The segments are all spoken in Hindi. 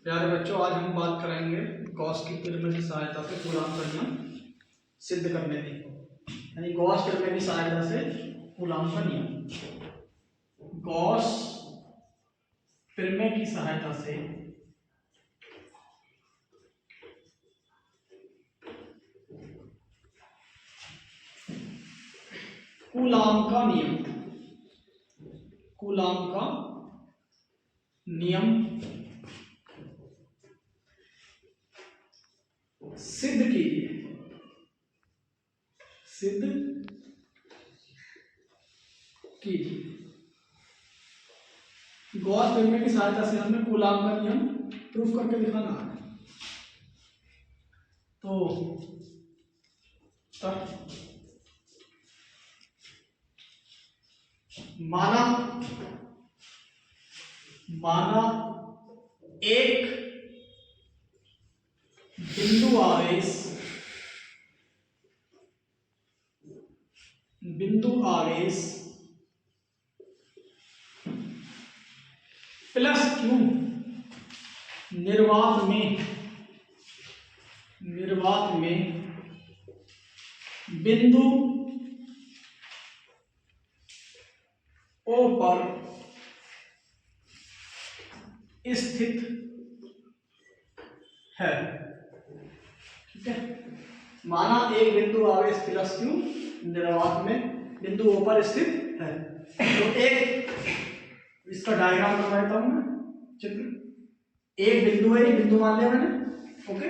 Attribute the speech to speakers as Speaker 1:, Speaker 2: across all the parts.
Speaker 1: प्यारे बच्चों, आज हम बात करेंगे गॉस की पिरामिड की सहायता से कूलाम का नियम सिद्ध करने की। यानी गॉस पिरामिड की सहायता से कूलाम का नियम। गॉस पिरामिड की सहायता से कूलाम का नियम, कूलाम का नियम सिद्ध कीजिए, सिद्ध कीजिए। गॉस पिरामिड की सहायता से हमें कूलाम का नियम प्रूफ करके दिखाना है। तो माना एक बिंदु आवेश प्लस क्यू निर्वात में बिंदु ओ पर स्थित है। ठीक है, माना एक बिंदु आवेश प्लस क्यू निर्वात में बिंदु ओ पर स्थित है। तो एक इसका डायग्राम बना देता हूं मैं, चित्र। एक बिंदु है, ये बिंदु मान लिया मैंने, ओके,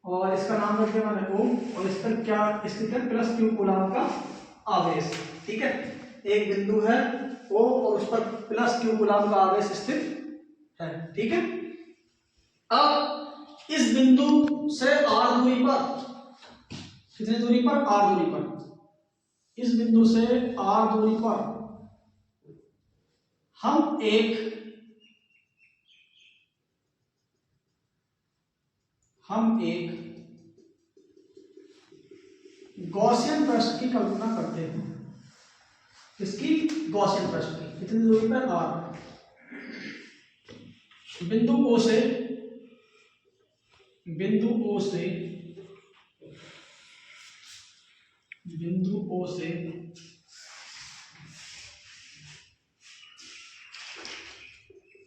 Speaker 1: और इसका नाम रख दिया मैंने ओ, और इस पर क्या स्थित है, प्लस क्यू कूलाम का आवेश। ठीक है, एक बिंदु है ओ और उस पर प्लस क्यू कूलाम का आवेश स्थित है। ठीक है, अब इस बिंदु से आर दूरी पर, कितनी दूरी पर, आर दूरी पर, इस बिंदु से आर दूरी पर हम एक गॉसियन पृष्ठ की कल्पना करते हैं। किसकी? गॉसियन पृष्ठ की। कितनी दूरी पर? आर। बिंदु ओ से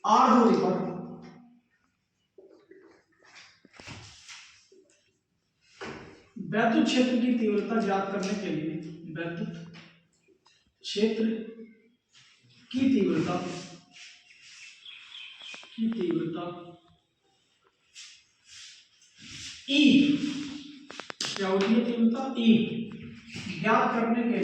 Speaker 1: आर दूरी पर वैद्युत क्षेत्र की तीव्रता ज्ञात करने के लिए, वैद्युत क्षेत्र की तीव्रता ई, क्या होती है तीव्रता? ई। ज्ञात करने के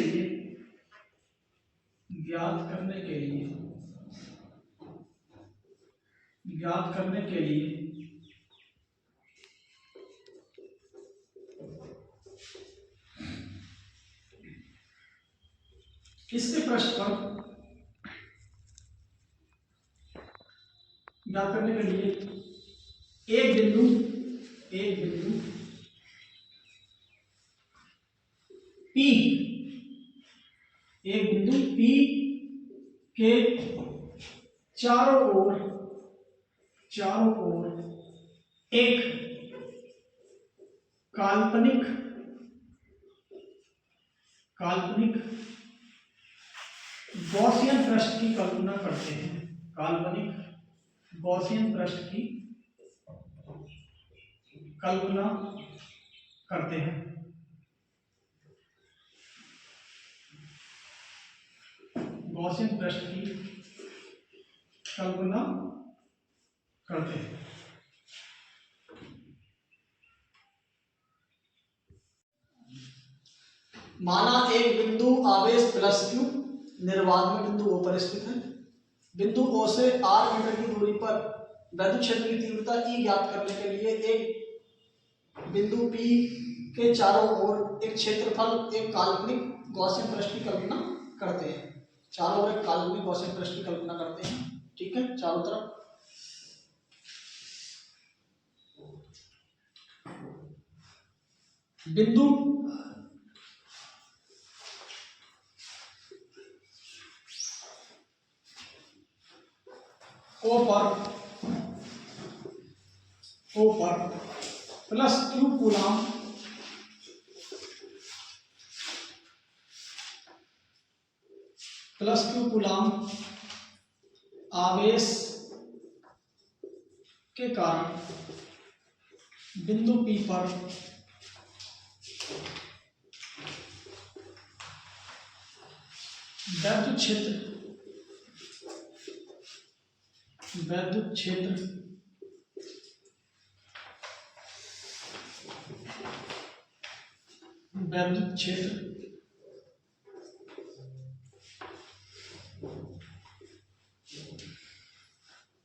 Speaker 1: लिए इसके पृष्ठ पर, ज्ञात करने के लिए एक बिंदु P के चारों ओर एक काल्पनिक गॉसियन पृष्ठ की कल्पना करते हैं। काल्पनिक गॉसियन पृष्ठ की कल्पना करते हैं। गॉसियन पृष्ठ की कल्पना करते हैं। माना एक बिंदु आवेश प्लस क्यू निर्वात में बिंदु ओ पर स्थित है। बिंदु ओ से आर मीटर की दूरी पर वैद्युत क्षेत्र की तीव्रता ई ज्ञात करने के लिए एक बिंदु पी के चारों ओर एक क्षेत्रफल, एक काल्पनिक गॉसियन पृष्ठ की कल्पना करते हैं। चारों ओर एक काल्पनिक गॉसियन पृष्ठ की कल्पना करते हैं। ठीक है, चारों तरफ बिंदु ओ पर O पर प्लस Q कूलाम आवेश के कारण बिंदु P पर वैद्युत क्षेत्र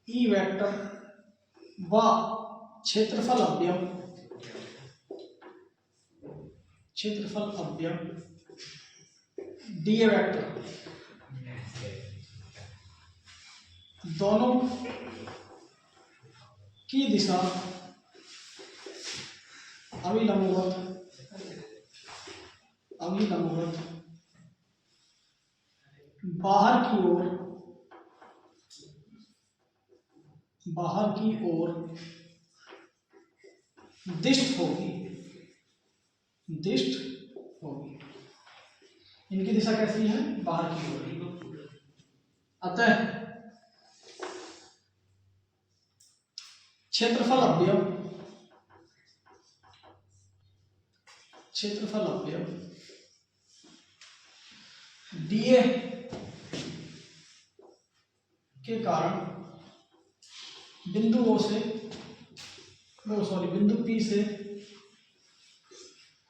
Speaker 1: E वेक्टर व क्षेत्रफल अवयव dA वेक्टर दोनों की दिशा अभिलंबवत बाहर की ओर दिष्ट होगी। इनकी दिशा कैसी है? बाहर की ओर। अतः क्षेत्रफल अवयव dA के कारण बिंदु P से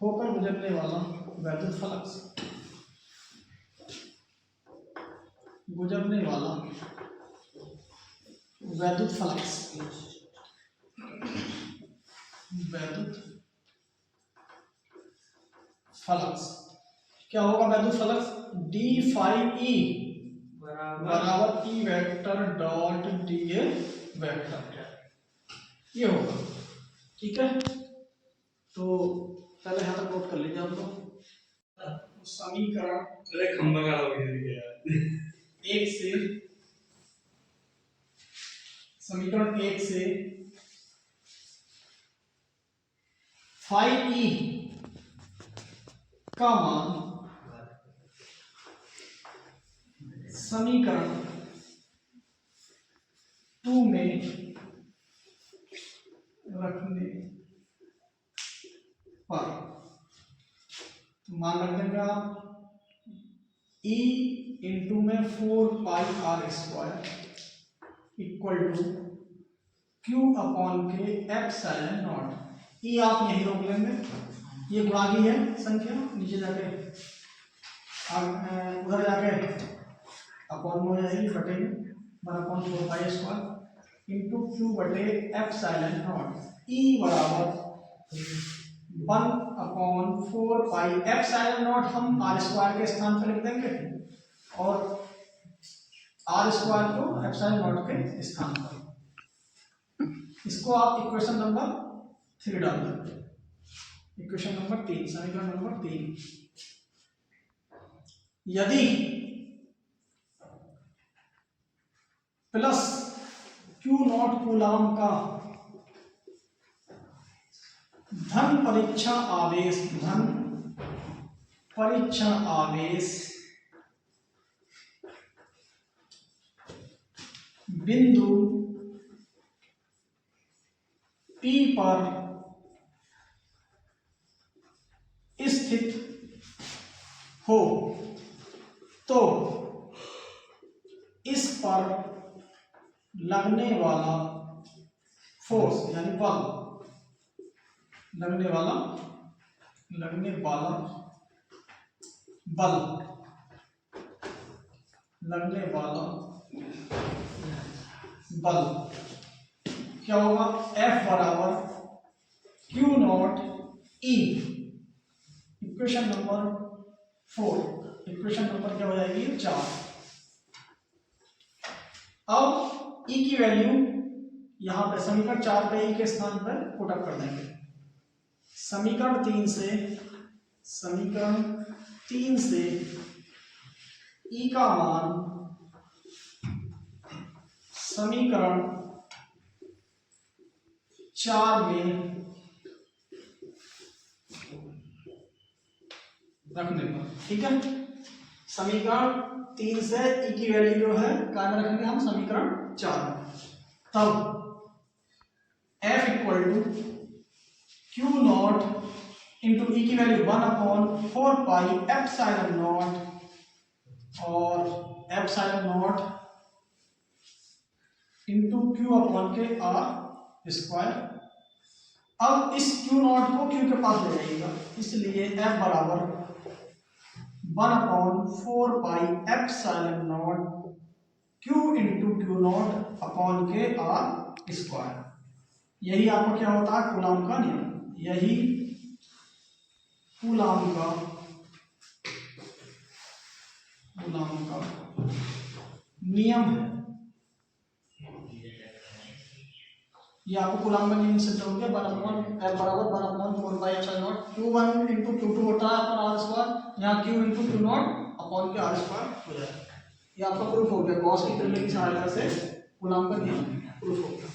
Speaker 1: होकर गुजरने वाला वैद्युत फ्लक्स क्या होगा? वैद्युत फ्लक्स d phi E बराबर E vector dot dA vector, ये होगा। ठीक है, तो पहले यहाँ तक नोट कर लीजिए आप लोग। समीकरण एक से phi E का मान समीकरण 2 में रखने पर मान रख देंगे आप E इंटू में 4πr² equal to Q upon के एप्सिलॉन नॉट। E आप यहीं रोक लेंगे, ये गुणागी है संख्या, नीचे जाके उधर जाके अपॉन में हो जाएगी, बटेगी 1/4πr² इंटू Q बटे एप्सिलॉन नॉट। E बराबर 1/4π एप्सिलॉन नॉट हम r² के स्थान पर लिख देंगे और r² को एप्सिलॉन नॉट के स्थान पर। इसको आप इक्वेशन नंबर 3 डाल देंगे। इक्वेशन नंबर 3, समीकरण नंबर 3। यदि प्लस Q0 कूलाम का धन परीक्षण आवेश बिंदु P पर स्थित हो तो इस पर लगने वाला फोर्स यानी बल लगने वाला बल क्या होगा? F बराबर Q0 E। Equation number 4, equation number क्या हो जाएगी? 4। अब E की वैल्यू यहां पे समीकरण 4 पे E के स्थान पर पुट अप कर देंगे। समीकरण 3 से E का मान समीकरण 4 में रखने पर, ठीक है। समीकरण 3 से ई की वैल्यू जो है क्या में रखेंगे हम, समीकरण 4 में। तब F equal to q naught into e की वैल्यू 1/4 पाई एप्सिलॉन नॉट और epsilon naught into q upon के आर स्क्वायर। अब इस क्यू नॉट को क्यू के पास ले जाइएगा, इसलिए F बराबर 1/4 pi epsilon not Q into Q not upon के आर स्क्वायर। यही आपका क्या होता है, कूलॉम का नियम। यही कूलॉम का नियम है। ये आपको कूलॉम का नियम सिद्ध हो गया। F बराबर 1/4 pi epsilon not Q1 into Q2 होता है अपना आर स्क्वायर, यहाँ Q into Q not upon के आर स्क्वायर हो जाएगा। ये आपका प्रूफ हो गया, गॉस की प्रमेय की सहायता से कूलॉम का नियम प्रूफ हो गया।